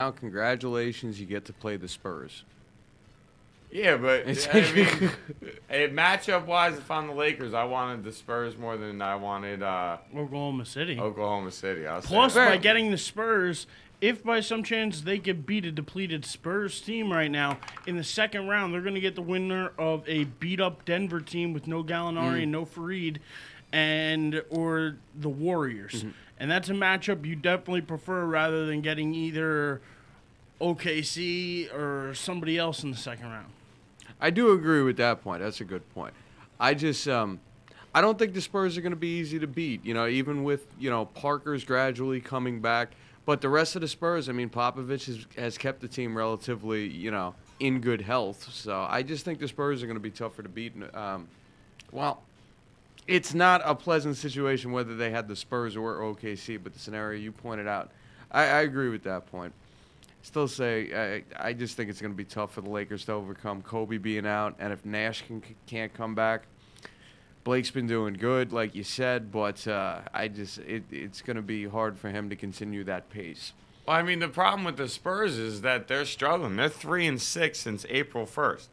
Now, congratulations, you get to play the Spurs. Yeah, but I mean, matchup-wise, if I'm the Lakers, I wanted the Spurs more than I wanted Oklahoma City. Oklahoma City. Plus, by getting the Spurs, if by some chance they could beat a depleted Spurs team right now, in the second round, they're going to get the winner of a beat-up Denver team with no Gallinari and no Fareed, or the Warriors. And that's a matchup you definitely prefer rather than getting either OKC or somebody else in the second round. I do agree with that point. That's a good point. I just, I don't think the Spurs are going to be easy to beat, even with, Parker's gradually coming back. But the rest of the Spurs, I mean, Popovich has kept the team relatively, in good health. So I just think the Spurs are going to be tougher to beat. Well, it's not a pleasant situation whether they had the Spurs or OKC, but the scenario you pointed out, I agree with that point. Still say I just think it's going to be tough for the Lakers to overcome Kobe being out, and if Nash can't come back, Blake's been doing good, like you said, but it's going to be hard for him to continue that pace. Well, I mean, the problem with the Spurs is that they're struggling. They're 3-6 since April 1st.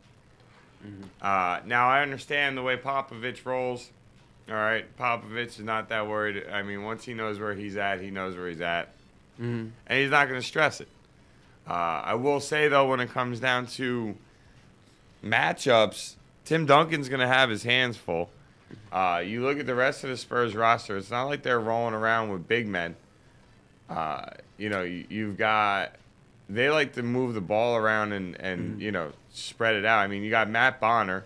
Now I understand the way Popovich rolls. All right, Popovich is not that worried. I mean, once he knows where he's at, he knows where he's at, and he's not going to stress it. I will say, though, when it comes down to matchups, Tim Duncan's going to have his hands full. You look at the rest of the Spurs roster, it's not like they're rolling around with big men. You've got – they like to move the ball around and spread it out. I mean, you got Matt Bonner.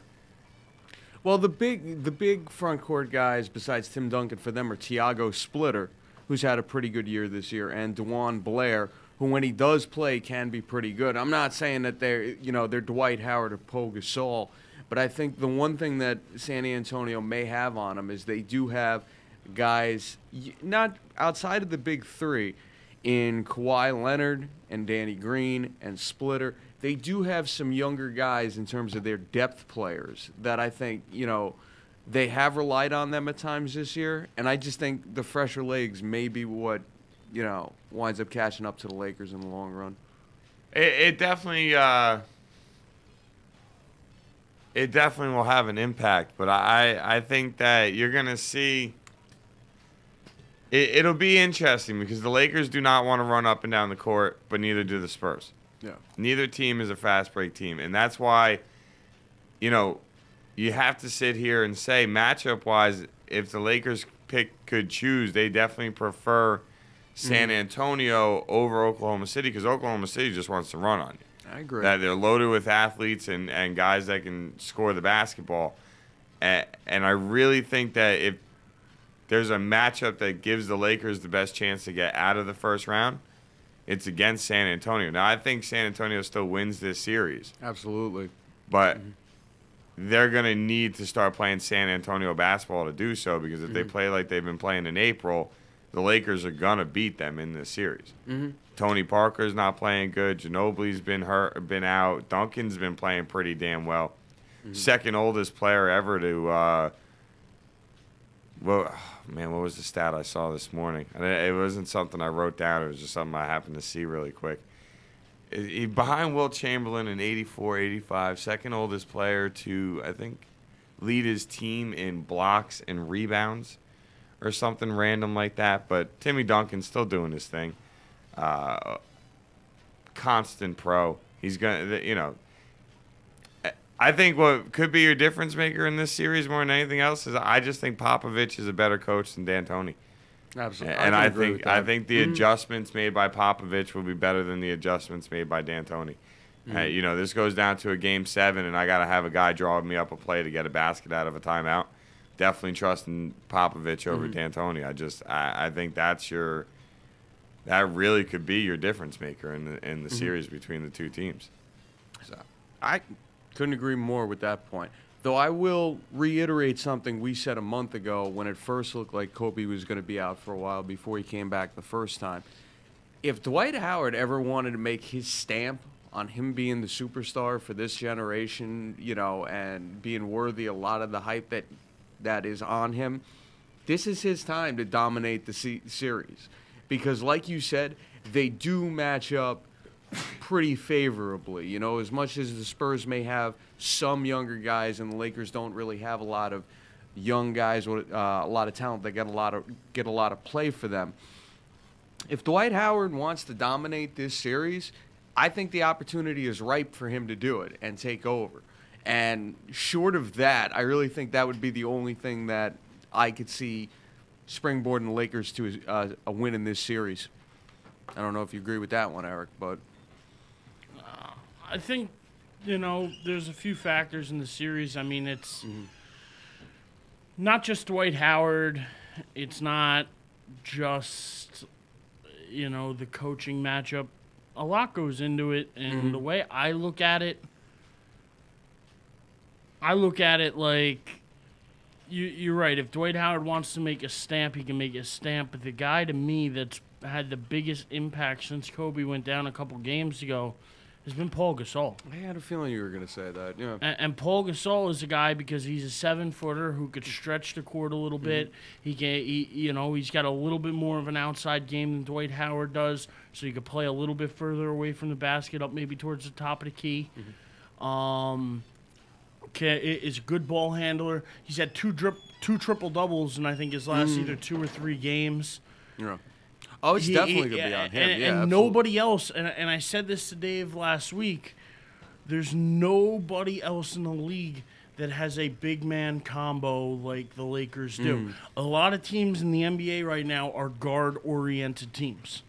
Well, the big front court guys besides Tim Duncan for them are Tiago Splitter, who's had a pretty good year this year, and DeJuan Blair, who when he does play can be pretty good. I'm not saying that they're Dwight Howard or Pau Gasol, but I think the one thing that San Antonio may have on them is they do have guys not outside of the big three in Kawhi Leonard and Danny Green and Splitter. They do have some younger guys in terms of their depth players that I think, they have relied on them at times this year. And I just think the fresher legs may be what, winds up catching up to the Lakers in the long run. It definitely will have an impact. But I think that you're going to see it'll be interesting because the Lakers do not want to run up and down the court, but neither do the Spurs. Yeah. Neither team is a fast break team. And that's why, you have to sit here and say, matchup-wise, if the Lakers could choose, they definitely prefer San Antonio over Oklahoma City because Oklahoma City just wants to run on you. I agree. That they're loaded with athletes and guys that can score the basketball. And I really think that if there's a matchup that gives the Lakers the best chance to get out of the first round, it's against San Antonio. Now, I think San Antonio still wins this series. Absolutely. But they're going to need to start playing San Antonio basketball to do so because if they play like they've been playing in April, the Lakers are going to beat them in this series. Tony Parker's not playing good. Ginobili's been out. Duncan's been playing pretty damn well. Second oldest player ever to what was the stat I saw this morning? It wasn't something I wrote down. It was just something I happened to see really quick. He behind Wilt Chamberlain in 84, 85, second oldest player to, I think, lead his team in blocks and rebounds or something random like that. But Timmy Duncan's still doing his thing. Constant pro. He's going to, I think what could be your difference maker in this series more than anything else is I just think Popovich is a better coach than D'Antoni. Absolutely. And I think the adjustments made by Popovich will be better than the adjustments made by D'Antoni. This goes down to a Game 7, and I got to have a guy draw me up a play to get a basket out of a timeout. Definitely trusting Popovich over D'Antoni. I think that really could be your difference maker in the series between the two teams. So I couldn't agree more with that point. Though I will reiterate something we said a month ago when it first looked like Kobe was going to be out for a while before he came back the first time. If Dwight Howard ever wanted to make his stamp on him being the superstar for this generation, and being worthy a lot of the hype that is on him, this is his time to dominate the series. Because like you said, they do match up pretty favorably. You know, as much as the Spurs may have some younger guys and the Lakers don't really have a lot of young guys with a lot of talent that get a lot of play for them. If Dwight Howard wants to dominate this series, I think the opportunity is ripe for him to do it and take over. And short of that, I really think that would be the only thing that I could see springboarding the Lakers to a win in this series. I don't know if you agree with that one, Eric, but I think, you know, there's a few factors in the series. I mean, it's not just Dwight Howard. It's not just, you know, the coaching matchup. A lot goes into it, and the way I look at it like you're right. If Dwight Howard wants to make a stamp, he can make a stamp. But the guy, to me, that's had the biggest impact since Kobe went down a couple games ago has been Paul Gasol. I had a feeling you were going to say that. Yeah. And Paul Gasol is a guy because he's a 7-footer who could stretch the court a little bit. He's got a little bit more of an outside game than Dwight Howard does, so he could play a little bit further away from the basket, up maybe towards the top of the key. Is a good ball handler. He's had two triple doubles in I think his last either 2 or 3 games. Yeah. Oh, it's definitely going to be on him. And nobody else, and I said this to Dave last week, there's nobody else in the league that has a big man combo like the Lakers do. A lot of teams in the NBA right now are guard-oriented teams.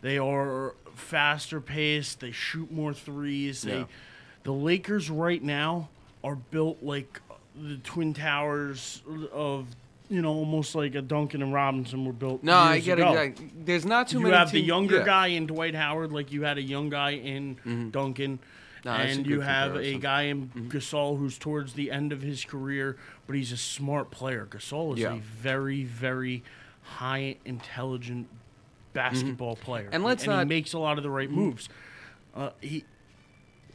They are faster paced. They shoot more threes. The Lakers right now are built like the Twin Towers of, you know, almost like a Duncan and Robinson were built. No, I get it. There's not too many. You have the younger guy in Dwight Howard, like you had a young guy in Duncan, and you have a guy in Gasol who's towards the end of his career, but he's a smart player. Gasol is a very, very high intelligent basketball player, and he makes a lot of the right moves.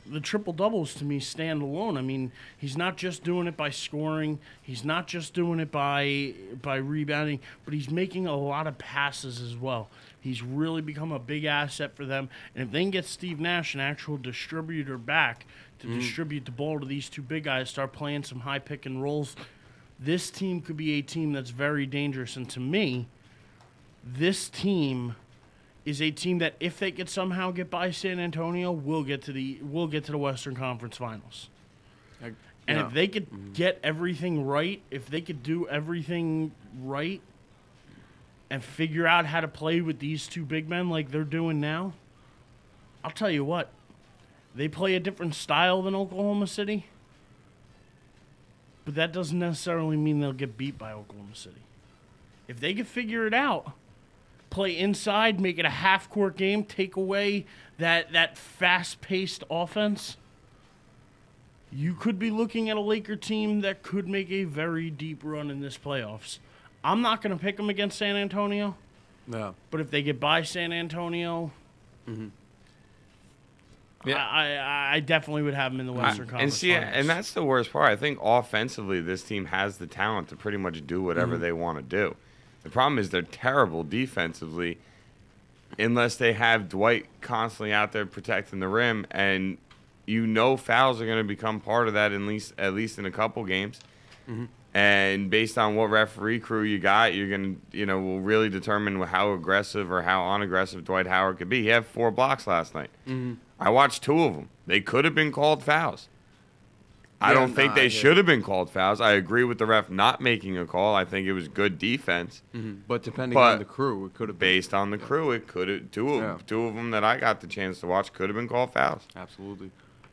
The triple doubles to me stand alone. I mean, he's not just doing it by scoring. He's not just doing it by rebounding, but he's making a lot of passes as well. He's really become a big asset for them. And if they can get Steve Nash, an actual distributor, back to distribute the ball to these two big guys, start playing some high pick and rolls, this team could be a team that's very dangerous. And to me, this team is a team that if they could somehow get by San Antonio, will get to the Western Conference Finals. And if they could get everything right, if they could do everything right and figure out how to play with these two big men like they're doing now, I'll tell you what, they play a different style than Oklahoma City, but that doesn't necessarily mean they'll get beat by Oklahoma City. If they could figure it out, play inside, make it a half-court game, take away that fast-paced offense, you could be looking at a Laker team that could make a very deep run in this playoffs. I'm not going to pick them against San Antonio. No. But if they get by San Antonio, I definitely would have them in the Western Conference Finals. And that's the worst part. I think offensively, this team has the talent to pretty much do whatever they want to do. The problem is they're terrible defensively unless they have Dwight constantly out there protecting the rim, and you know fouls are going to become part of that at least in a couple games. And based on what referee crew you got, you're going to, will really determine how aggressive or how unaggressive Dwight Howard could be. He had 4 blocks last night. I watched 2 of them. They could have been called fouls. I don't think they should have been called fouls. I agree with the ref not making a call. I think it was good defense. But depending on the crew, it could have been. Based on the crew, it could have. Two of them that I got the chance to watch could have been called fouls. Absolutely.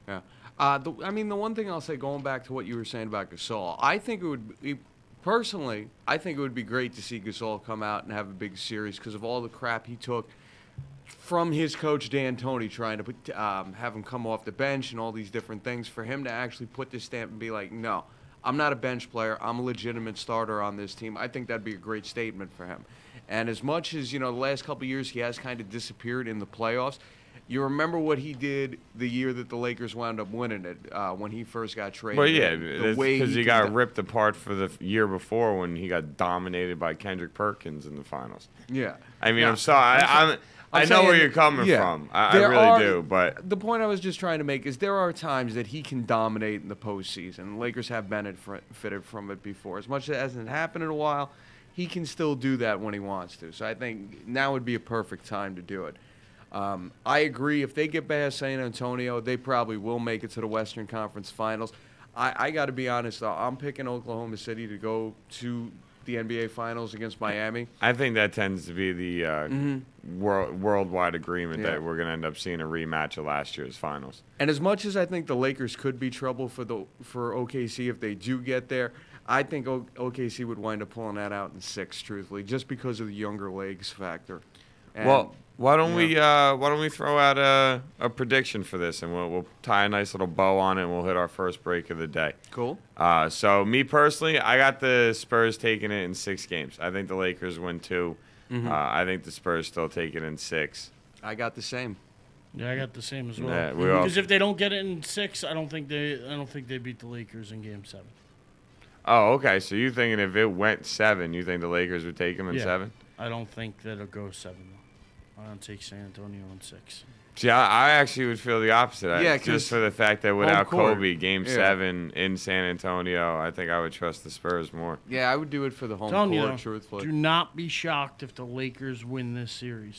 Yeah. The one thing I'll say, going back to what you were saying about Gasol, I think it would be, personally, I think it would be great to see Gasol come out and have a big series because of all the crap he took from his coach D'Antoni, trying to have him come off the bench and all these different things. For him to actually put this stamp and be like, no, I'm not a bench player. I'm a legitimate starter on this team. I think that'd be a great statement for him. And as much as, the last couple of years he has kind of disappeared in the playoffs, you remember what he did the year that the Lakers wound up winning it when he first got traded. Well, yeah, because he got ripped apart for the year before when he got dominated by Kendrick Perkins in the finals. Yeah. I mean, I'm sorry. I know where you're coming from. I really do. But the point I was just trying to make is there are times that he can dominate in the postseason. The Lakers have benefited from it before. As much as it hasn't happened in a while, he can still do that when he wants to. So I think now would be a perfect time to do it. I agree. If they get past San Antonio, they probably will make it to the Western Conference Finals. I got to be honest, though. I'm picking Oklahoma City to go to the NBA Finals against Miami. I think that tends to be the worldwide agreement that we're going to end up seeing a rematch of last year's finals. And as much as I think the Lakers could be trouble for OKC if they do get there, I think OKC would wind up pulling that out in 6, truthfully, just because of the younger legs factor. And, well, why don't we throw out a prediction for this, and we'll tie a nice little bow on it, and we'll hit our first break of the day. Cool. So me personally, I got the Spurs taking it in 6 games. I think the Lakers win 2. I think the Spurs still take it in 6. I got the same. Yeah, I got the same as well. Yeah, because if they don't get it in 6, I don't think they beat the Lakers in Game 7. Oh, okay. So you thinking if it went 7, you think the Lakers would take them in 7? I don't think that it'll go 7 though. I don't take San Antonio in 6. See, I actually would feel the opposite. Yeah, just for the fact that without Kobe, Game Yeah. 7 in San Antonio, I think I would trust the Spurs more. Yeah, I would do it for the home Telling court, you, truthfully. do not be shocked if the Lakers win this series.